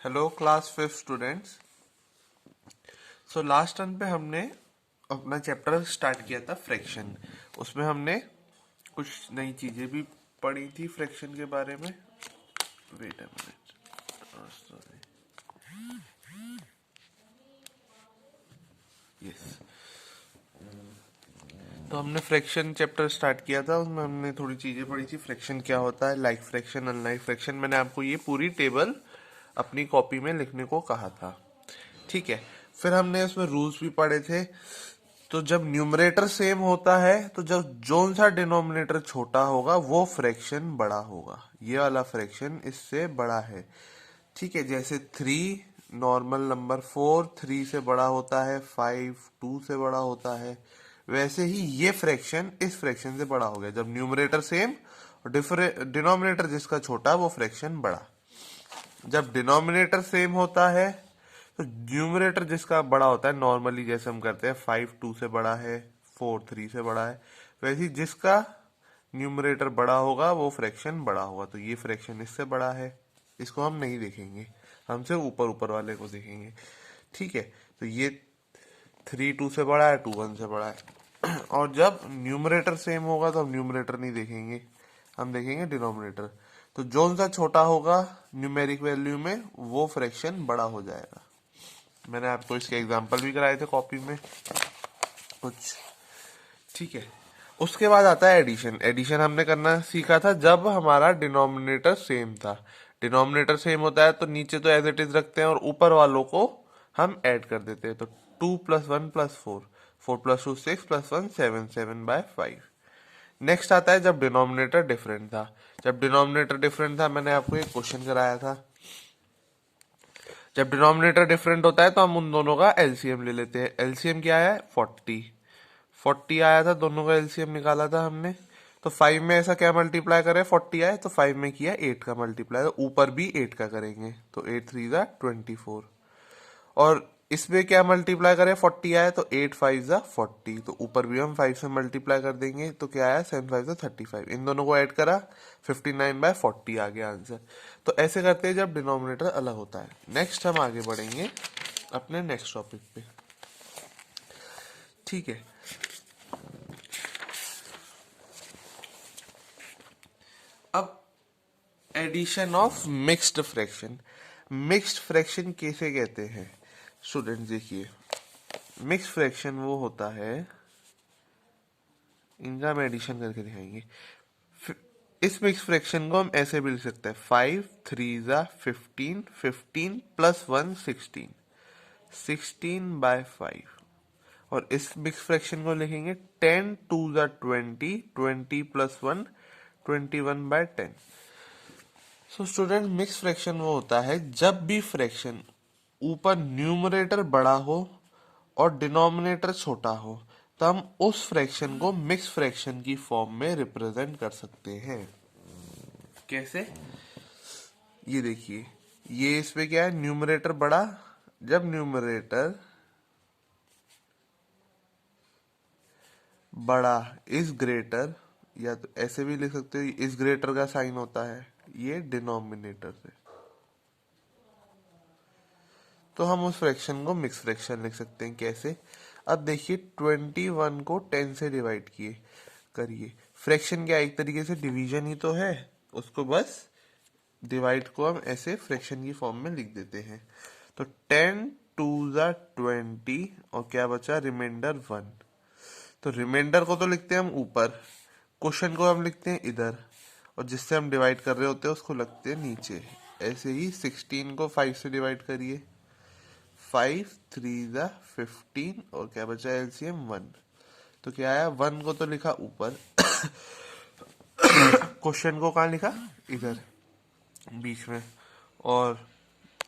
Hello class fifth students. So last term पे हमने अपना चैप्टर स्टार्ट किया था फ्रैक्शन। उसमें हमने कुछ नई चीज़ें भी पढ़ी थी फ्रैक्शन के बारे में। Wait a minute, sorry, yes. तो हमने फ्रैक्शन चैप्टर स्टार्ट किया था, उसमें हमने थोड़ी चीज़ें पढ़ी थी। फ्रैक्शन क्या होता है, लाइक फ्रैक्शन, अनलाइक फ्रैक्शन। मैंने आपको ये पूरी टेबल अपनी कॉपी में लिखने को कहा था, ठीक है। फिर हमने उसमें रूल्स भी पढ़े थे। तो जब न्यूमरेटर सेम होता है तो जब जोन सा डिनोमिनेटर छोटा होगा वो फ्रैक्शन बड़ा होगा। ये वाला फ्रैक्शन इससे बड़ा है, ठीक है। जैसे 3 नॉर्मल नंबर, 4 3 से बड़ा होता है, 5 2 से बड़ा होता है। वैसे ही ये फ्रैक्शन इस फ्रैक्शन से बड़ा हो गया जब न्यूमरेटर सेम और डिनोमिनेटर जिसका छोटा वो फ्रैक्शन बड़ा। जब डिनोमिनेटर सेम होता है तो न्यूमरेटर जिसका बड़ा होता है, नॉर्मली जैसे हम करते हैं 5 2 से बड़ा है, 4 3 से बड़ा है, वैसे ही जिसका न्यूमरेटर बड़ा होगा वो फ्रैक्शन बड़ा होगा। तो ये फ्रैक्शन इससे बड़ा है, इसको हम नहीं देखेंगे, हम सिर्फ ऊपर ऊपर वाले को देखेंगे, ठीक है। तो ये 3 2 से बड़ा है, 2 1 से बड़ा है। और जब न्यूमरेटर सेम होगा तो हम न्यूमरेटर नहीं देखेंगे, हम देखेंगे डिनोमिनेटर। तो जो सा छोटा होगा न्यूमेरिक वैल्यू में वो फ्रैक्शन बड़ा हो जाएगा। मैंने आपको इसके एग्जाम्पल भी कराए थे कॉपी में कुछ, ठीक है। उसके बाद आता है एडिशन। एडिशन हमने करना सीखा था जब हमारा डिनोमिनेटर सेम था। डिनोमिनेटर सेम होता है तो नीचे तो एज इट इज रखते हैं और ऊपर वालों को हम ऐड कर देते हैं। तो 2 + 1 + 4, 4 + 2 6 + 1 7, 7/5। नेक्स्ट आता है जब डिनोमिनेटर डिफरेंट था। जब डिनोमिनेटर डिफरेंट था मैंने आपको एक क्वेश्चन कराया था। जब डिनोमिनेटर डिफरेंट होता है तो हम उन दोनों का एलसीएम ले लेते हैं। एलसीएम क्या है, 40। 40 आया था, दोनों का एलसीएम निकाला था हमने। तो 5 में ऐसा क्या मल्टीप्लाई करें, 40 आए तो 5 में किया 8 का मल्टीप्लाई, तो ऊपर भी 8 का करेंगे तो 8 3 ज़ा 24। और इसमें क्या मल्टीप्लाई करें, 40 आए तो 8 5 ज़ा 40, तो ऊपर भी हम 5 से मल्टीप्लाई कर देंगे तो क्या आया, 7 5 ज़ा 35। इन दोनों को ऐड करा, 59/40 आ गया आंसर। तो ऐसे करते हैं जब डिनोमिनेटर अलग होता है। नेक्स्ट हम आगे बढ़ेंगे अपने नेक्स्ट टॉपिक पे, ठीक है। अब addition of mixed fraction. Mixed fraction कैसे कहते हैं स्टूडेंट, देखिए। मिक्स्ड फ्रैक्शन वो होता है, इनका हम एडिशन करके दिखाएंगे। इस मिक्स फ्रैक्शन को हम ऐसे भी लिख सकते हैं, 5 3 ज़ा 15, 15 + 1 16, 16/5। और इस मिक्स फ्रैक्शन को लिखेंगे 10 2 ज़ा 20, 20 + 1 21/10। सो स्टूडेंट, मिक्स फ्रैक्शन वो होता है जब भी फ्रैक्शन ऊपर न्यूमरेटर बड़ा हो और डिनोमिनेटर छोटा हो तो हम उस फ्रैक्शन को मिक्स फ्रैक्शन की फॉर्म में रिप्रेजेंट कर सकते हैं। कैसे, ये देखिए। ये इसमें क्या है, न्यूमरेटर बड़ा, जब न्यूमरेटर बड़ा इज ग्रेटर, या तो ऐसे भी लिख सकते हो, इज ग्रेटर का साइन होता है ये डिनोमिनेटर से, तो हम उस फ्रैक्शन को मिक्स फ्रैक्शन लिख सकते हैं। कैसे, अब देखिए 21 को 10 से डिवाइड किए करिए। फ्रैक्शन क्या, एक तरीके से डिवीजन ही तो है, उसको बस डिवाइड को हम ऐसे फ्रैक्शन की फॉर्म में लिख देते हैं। तो 10 2 ज़ा 20 और क्या बचा, रिमाइंडर 1। तो रिमाइंडर को तो लिखते हैं हम ऊपर, क्वेश्चन को हम लिखते हैं इधर, और जिससे हम डिवाइड कर रहे होते हैं उसको लगते हैं नीचे। ऐसे ही 16 को 5 से डिवाइड करिए, 5 3 ज़ा 15 और क्या बचा एलसीएम 1। तो क्या आया, 1 को तो लिखा ऊपर, क्वेश्चन को कहाँ लिखा, इधर बीच में, और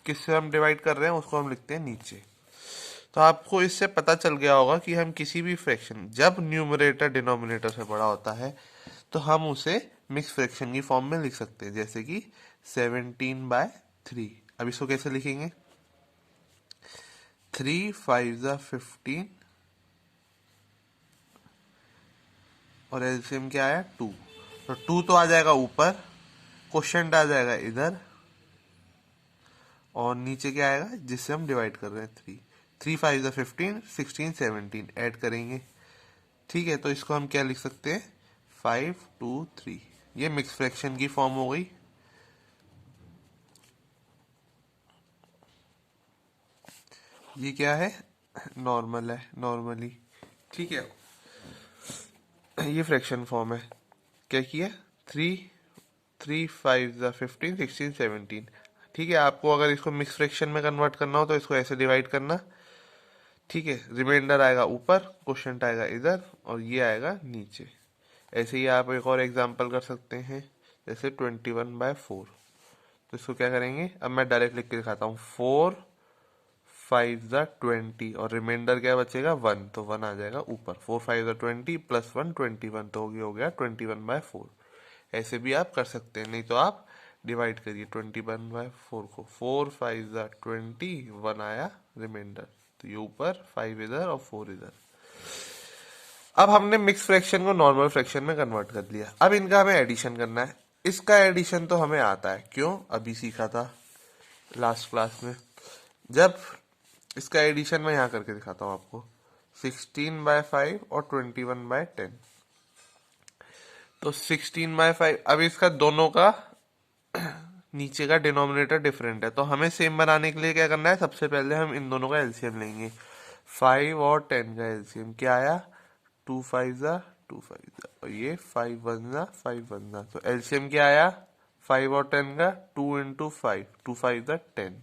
किससे हम डिवाइड कर रहे हैं उसको हम लिखते हैं नीचे। तो आपको इससे पता चल गया होगा कि हम किसी भी फ्रैक्शन जब न्यूमरेटर डिनोमिनेटर से बड़ा होता है तो हम उसे मिक्स फ्रैक्शन की फॉर्म में लिख सकते हैं, जैसे कि 17/3। अब इसको कैसे लिखेंगे, 3 5 ज़ा 15 और एलसीएम क्या आया 2। तो 2 तो आ जाएगा ऊपर, क्वेश्चन आ जाएगा इधर, और नीचे क्या आएगा जिससे हम डिवाइड कर रहे हैं 3। 3 5 15, 16 17 ऐड करेंगे। ठीक है, तो इसको हम क्या लिख सकते हैं 5 2 3। ये मिक्स फ्रैक्शन की फॉर्म हो गई। ये क्या है नॉर्मल है, नॉर्मली। ठीक है, ये फ्रैक्शन फॉर्म है। क्या किया 3 3 5 15 16 17। ठीक है, आपको अगर इसको मिक्स फ्रैक्शन में कन्वर्ट करना हो तो इसको ऐसे डिवाइड करना। ठीक है, रिमाइंडर आएगा ऊपर, क्वोशंट आएगा इधर और ये आएगा नीचे। ऐसे ही आप एक और एग्जांपल कर सकते हैं, जैसे 21/4। तो इसको क्या करेंगे, अब मैं डायरेक्ट लिख के दिखाता हूँ। 4 5 20 और रिमाइंडर क्या बचेगा 1, तो 1 आ जाएगा ऊपर। 4 5 20 प्लस 1 21, तो हो गया 21/4। ऐसे भी आप कर सकते हैं, नहीं तो आप डिवाइड करिए 21/4 को। 4 5 20, 1 आया रिमाइंडर, तो ये ऊपर 5 इधर और 4 इधर। अब हमने मिक्स फ्रैक्शन को नॉर्मल फ्रैक्शन में कन्वर्ट कर लिया। अब इनका हमें एडिशन करना है। इसका एडिशन तो हमें आता है, क्यों, अभी सीखा था लास्ट क्लास में। जब इसका एडिशन मैं यहाँ करके दिखाता हूँ आपको, 16/5 और 21/10। तो 16/5, अब इसका दोनों का नीचे का डिनोमिनेटर डिफरेंट है, तो हमें सेम बनाने के लिए क्या करना है, सबसे पहले हम इन दोनों का एलसीएम लेंगे। 5 और 10 का एलसीएम क्या आया, 2 5 2 5 और ये 5 1 5 1। तो एलसीएम क्या आया 5 और 10 का, 2 इंटू 5, 2 5 10।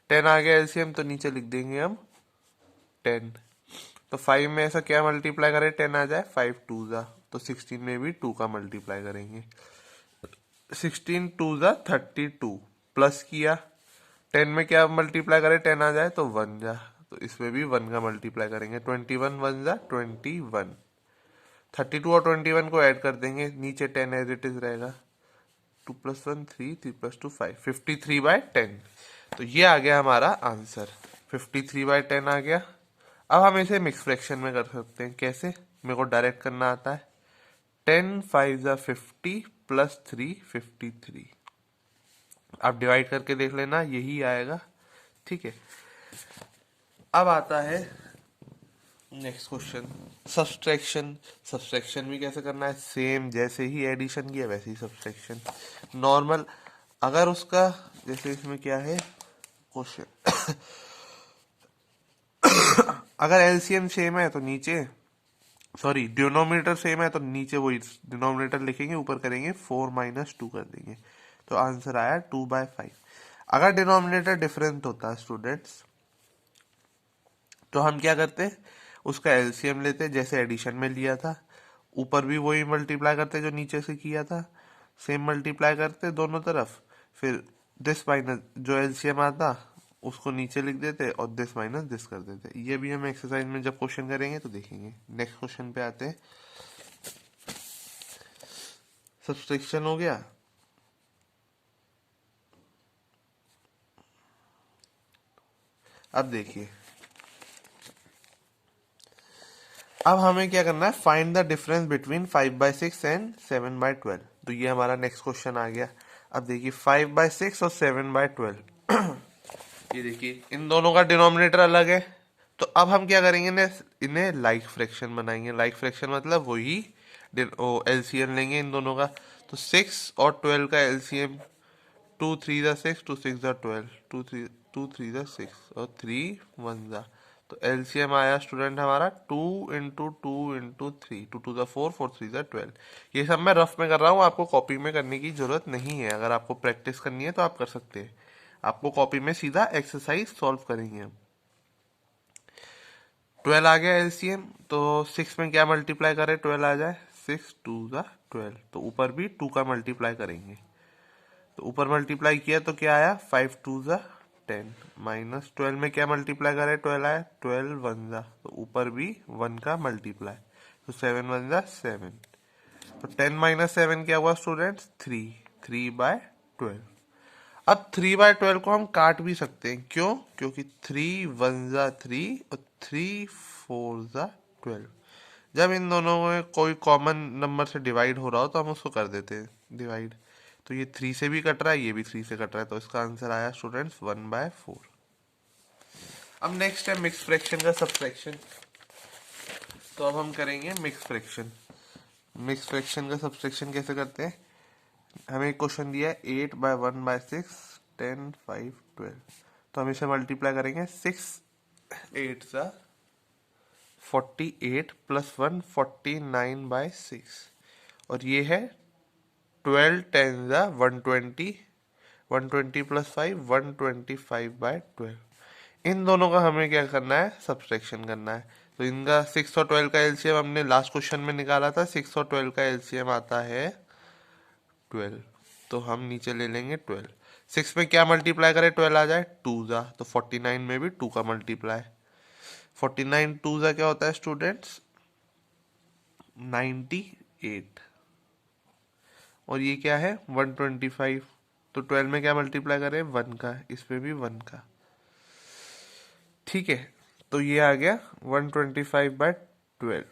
10 आ गया एलसीएम, तो नीचे लिख देंगे हम 10। तो 5 में ऐसा क्या मल्टीप्लाई करें 10 आ जाए, 5 2 तो 16 में भी 2 का मल्टीप्लाई करेंगे। 16 2 32 प्लस किया, 10 में क्या मल्टीप्लाई करें 10 आ जाए तो 1 जा, तो इसमें भी 1 का मल्टीप्लाई करेंगे। 21 1 21, 32 और 21 को ऐड कर देंगे, नीचे 10 एज इट इज रहेगा। 2 + 1 3, 3 + 2 5, 53/10। तो ये आ गया हमारा आंसर, 53/10 आ गया। अब हम इसे मिक्स फ्रैक्शन में कर सकते हैं, कैसे, मेरे को डायरेक्ट करना आता है। 10 5 50 प्लस 3 53। आप डिवाइड करके देख लेना, यही आएगा। ठीक है, अब आता है नेक्स्ट क्वेश्चन, सब्सट्रैक्शन। सब्सट्रैक्शन भी कैसे करना है, सेम जैसे ही एडिशन किया वैसे ही सब्सट्रैक्शन नॉर्मल। अगर उसका जैसे इसमें क्या है क्वेश्चन अगर एलसीएम सेम है तो नीचे, सॉरी डिनोमिनेटर सेम है तो नीचे वही डिनोमिनेटर लिखेंगे, ऊपर करेंगे 4 - 2 कर देंगे, तो आंसर आया 2/5। अगर डिनोमिनेटर डिफरेंट होता है स्टूडेंट्स, तो हम क्या करते, उसका एलसीएम लेते जैसे एडिशन में लिया था, ऊपर भी वही मल्टीप्लाई करते जो नीचे से किया था, सेम मल्टीप्लाई करते दोनों तरफ, फिर दिस माइनस जो एलसीएम आता उसको नीचे लिख देते और दिस माइनस दिस कर देते। ये भी हम एक्सरसाइज में जब क्वेश्चन करेंगे तो देखेंगे। नेक्स्ट क्वेश्चन पे आते हैं, सब्सट्रैक्शन हो गया। अब देखिए, अब हमें क्या करना है, find the difference between 5/6 and 7/12। तो ये हमारा नेक्स्ट क्वेश्चन आ गया। अब देखिए 5/6 और 7/12 ये देखिए इन दोनों का डिनोमिनेटर अलग है, तो अब हम क्या करेंगे, इन्हें लाइक फ्रैक्शन बनाएंगे। लाइक फ्रैक्शन मतलब वही एलसीएम लेंगे इन दोनों का। तो 6 और 12 का एलसीएम, 2 3 6, 2 6 12, 2 3 6 और 3 1 तो एलसीएम आया स्टूडेंट हमारा 2 इंटू 2 इंटू 3, 2 2 4, 4 3 12। ये सब मैं रफ में कर रहा हूँ, आपको कॉपी में करने की जरूरत नहीं है। अगर आपको प्रैक्टिस करनी है तो आप कर सकते हैं, आपको कॉपी में सीधा एक्सरसाइज सॉल्व करेंगे हम। 12 आ गया एलसीएम, तो 6 में क्या मल्टीप्लाई करें 12 आ जाए, 6 2 12, तो ऊपर भी 2 का मल्टीप्लाई करेंगे। तो ऊपर मल्टीप्लाई किया तो क्या आया 5 2 10, माइनस 12 में क्या मल्टीप्लाई करें 12 आया, 12 1 तो ऊपर भी 1 का मल्टीप्लाई, तो 7 1 7। तो 10 - 7 क्या हुआ स्टूडेंट्स 3, 3/12। अब 3/12 को हम काट भी सकते हैं, क्यों, क्योंकि 3 1 3 और 3 4 12। जब इन दोनों में कोई कॉमन नंबर से डिवाइड हो रहा हो तो हम उसको कर देते हैं डिवाइड। तो ये 3 से भी कट रहा है, ये भी 3 से कट रहा है, तो इसका आंसर आया स्टूडेंट्स 1/4। अब नेक्स्ट है मिक्स फ्रैक्शन का सब्ट्रैक्शन। तो अब हम करेंगे मिक्स फ्रैक्शन। मिक्स फ्रैक्शन का सब्ट्रैक्शन कैसे करते हैं? हमें एक क्वेश्चन दिया है 8/1/6 10 5 12। तो हम इसे मल्टीप्लाई करेंगे। 6 8 सा 48 प्लस 1 49/6, और ये है 12 10 सा 120 120 प्लस 5 125/12। इन दोनों का हमें क्या करना है? सब्ट्रैक्शन करना है। तो इनका 6 और 12 का एलसीएम हमने लास्ट क्वेश्चन में निकाला था। 6 और 12 का एलसीएम आता है 12। तो हम नीचे ले लेंगे 12। 6 में क्या मल्टीप्लाई करें 12 आ जाए? 2 जा, तो 49 में भी 2 का मल्टीप्लाई। 49 2 जा क्या होता है स्टूडेंट्स? 98। और ये क्या है? 125। तो 12 में क्या मल्टीप्लाई करें? 1 का, इसमें भी 1 का। ठीक है, तो ये आ गया 125/12।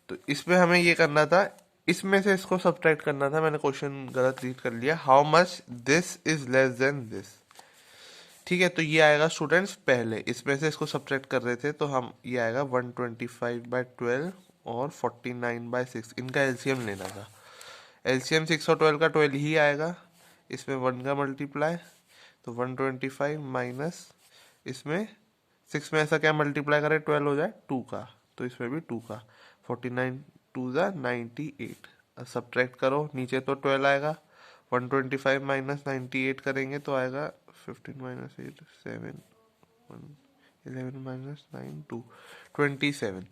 तो इसमें हमें ये करना था, इसमें से इसको सब्ट्रैक्ट करना था। मैंने क्वेश्चन गलत रीड कर लिया। How much this is less than this. ठीक है, तो ये आएगा स्टूडेंट्स पहले, इसमें से इसको सब्ट्रैक्ट कर रहे थे, तो हम ये आएगा 125/12 और 49/6। इनका एलसीएम लेना था। एलसीएम 6 और 12 का 12 ही आएगा, इसमें 1 का मल्टीप्लाई, तो 125 माइनस इसमें 6 में ऐसा क्या मल्टीप्लाई करें 12 हो जाए 2 का, तो इसमें भी 2 का। 49 2 ज़ा 98। अब सब्ट्रैक्ट करो, नीचे तो 12 आएगा, 125 माइनस 98 करेंगे तो आएगा 15 माइनस 8 7 11 माइनस 9 2 27।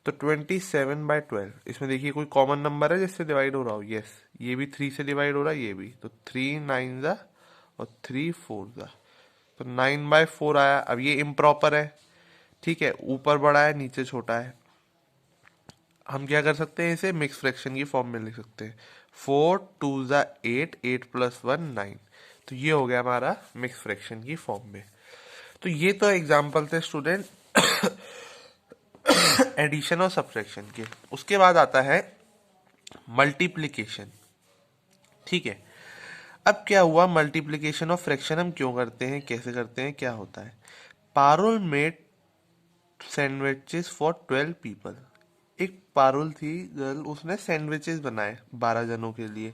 तो 27/12। इसमें देखिए कोई कॉमन नंबर है जिससे डिवाइड हो रहा हो? यस, ये भी 3 से डिवाइड हो रहा है, ये भी। तो 3 9 ज़ा और 3 4 ज़ा, तो 9/4 आया। अब ये इम्प्रॉपर है, ठीक है, ऊपर बड़ा है नीचे छोटा है। हम क्या कर सकते हैं? इसे मिक्स फ्रैक्शन की फॉर्म में लिख सकते हैं। 4 2 ज़ा 8 8 प्लस 1 9। तो ये हो गया हमारा मिक्स फ्रैक्शन की फॉर्म में। तो ये तो एग्जाम्पल थे स्टूडेंट एडिशन और सब्ट्रैक्शन के। उसके बाद आता है मल्टीप्लिकेशन। ठीक है, अब क्या हुआ? मल्टीप्लिकेशन ऑफ फ्रैक्शन हम क्यों करते हैं, कैसे करते हैं, क्या होता है? Parul made sandwiches for 12 people. एक पारुल थी गर्ल, उसने सैंडविचेस बनाए 12 जनों के लिए।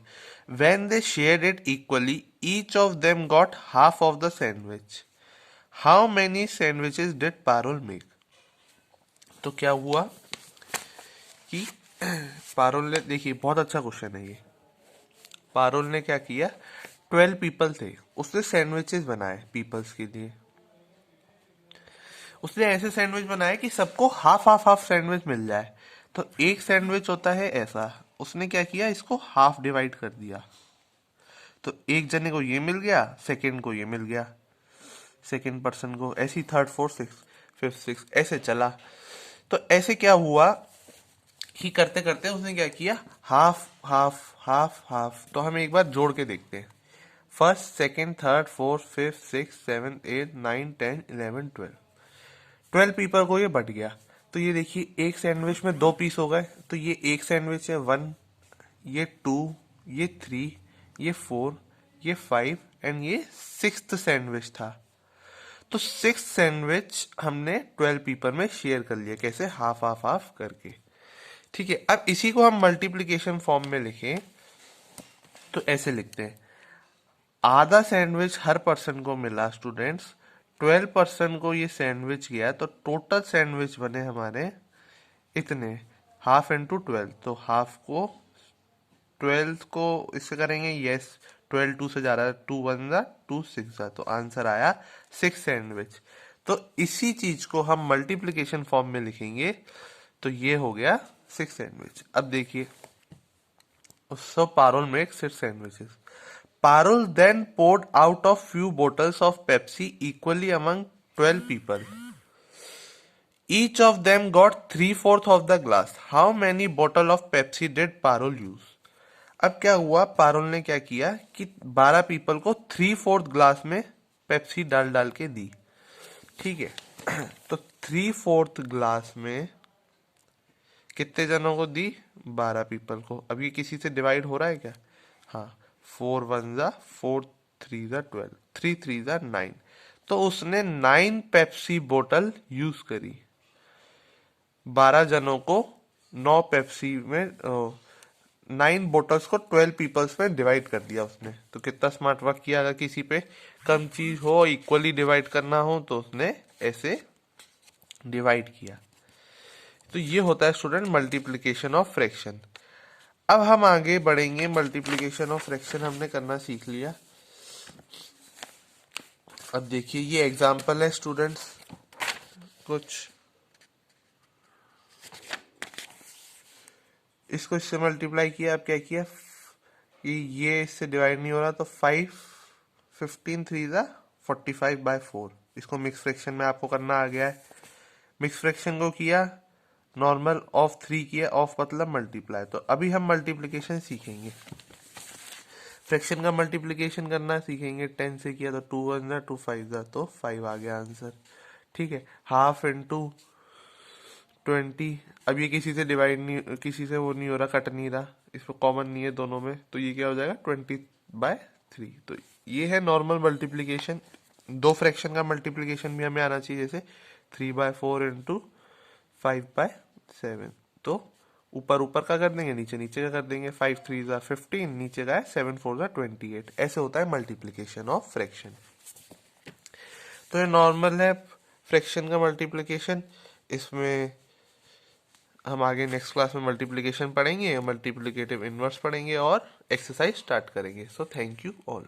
When they shared it equally each of them got half of the sandwich. How many sandwiches did Parul make? तो क्या हुआ कि पारुल ने, देखिए बहुत अच्छा क्वेश्चन है ये। पारुल ने क्या किया? 12 पीपल थे, उसने सैंडविचेस बनाए पीपल्स के लिए। उसने ऐसे सैंडविच बनाए कि सबको हाफ हाफ हाफ सैंडविच मिल जाए। तो एक सैंडविच होता है ऐसा, उसने क्या किया? इसको हाफ डिवाइड कर दिया। तो एक जने को ये मिल गया, सेकंड को ये मिल गया, सेकंड पर्सन को, ऐसी third fourth six fifth six ऐसे चला। तो ऐसे क्या हुआ कि करते करते उसने क्या किया? Half half half half. तो हम एक बार जोड़ के देखते हैं। First second third fourth fifth six 7 8 9 10 11 12 people को ये बट गया। तो ये देखिए एक सैंडविच में 2 पीस हो गए। तो ये एक सैंडविच है 1, ये 2, ये 3, ये 4, ये 5 एंड ये 6th सैंडविच था। तो 6 सैंडविच हमने 12 पीपल में शेयर कर लिया। कैसे? हाफ हाफ हाफ करके। ठीक है, अब इसी को हम मल्टीप्लिकेशन फॉर्म में लिखें तो ऐसे लिखते हैं। आधा सैंडविच हर पर्सन को मिला स्टूडेंट्स, 12 पर्सन को ये सैंडविच गया, तो टोटल सैंडविच बने हमारे इतने, हाफ इंटू 12। तो हाफ को 12 को इससे करेंगे, यस 12 2 से जा रहा है, 2 1 जा 2 6 जा, तो आंसर आया 6 सैंडविच। तो इसी चीज को हम मल्टीप्लिकेशन फॉर्म में लिखेंगे तो ये हो गया 6 सैंडविच। अब देखिए, सो Parul make 6 sandwiches. Parul then poured out of few bottles of Pepsi equally among 12 people. Each of them got 3/4 of the glass. How many bottle of Pepsi did Parul use? अब क्या हुआ? पारुल ने क्या किया कि 12 पीपल को 3/4 ग्लास में Pepsi डाल डाल के दी। ठीक है, तो 3/4 ग्लास में कितने जनों को दी? 12 पीपल को। अब ये किसी से डिवाइड हो रहा है क्या? हाँ, 4 1 जा 4 3 जा 12, 3 3 जा 9। तो उसने 9 पेप्सी बोतल यूज करी। 12 जनों को 9 पेप्सी में 9 बोटल्स को 12 पीपल्स में डिवाइड कर दिया उसने। तो कितना स्मार्ट वर्क किया। अगर किसी पे कम चीज हो, इक्वली डिवाइड करना हो, तो उसने ऐसे डिवाइड किया। तो ये होता है स्टूडेंट मल्टीप्लिकेशन ऑफ फ्रैक्शन। अब हम आगे बढ़ेंगे। मल्टीप्लिकेशन ऑफ फ्रैक्शन हमने करना सीख लिया। अब देखिए ये एग्जांपल है स्टूडेंट्स कुछ। इसको इससे मल्टीप्लाई किया। अब क्या किया कि ये इससे डिवाइड नहीं हो रहा, तो 5 15 3 जा 45/4। इसको मिक्स फ्रैक्शन में आपको करना आ गया है। मिक्स फ्रैक्शन को किया, नॉर्मल ऑफ 3 किया, ऑफ मतलब मल्टीप्लाई। तो अभी हम मल्टीप्लिकेशन सीखेंगे। फ्रैक्शन का मल्टीप्लिकेशन करना सीखेंगे। 10 से किया तो 2 1 जा 2 5 जा, तो 5 आ गया आंसर। ठीक है, हाफ इंटू 20। अब ये किसी से डिवाइड नहीं, किसी से वो नहीं हो रहा, कट नहीं रहा, इसमें कॉमन नहीं है दोनों में, तो ये क्या हो जाएगा 20/3। तो ये है नॉर्मल मल्टीप्लिकेशन। दो फ्रैक्शन का मल्टीप्लिकेशन भी हमें आना चाहिए, जैसे 3/4 इंटू 5/7। तो ऊपर ऊपर का कर देंगे, नीचे नीचे का कर देंगे। 5 3 जा 15, नीचे का है 7 4 जा 28। ऐसे होता है मल्टीप्लिकेशन ऑफ फ्रैक्शन। तो ये नॉर्मल है फ्रैक्शन का मल्टीप्लिकेशन। इसमें हम आगे नेक्स्ट क्लास में मल्टीप्लिकेशन पढ़ेंगे, मल्टीप्लिकेटिव इनवर्स पढ़ेंगे और एक्सरसाइज स्टार्ट करेंगे। So thank you all.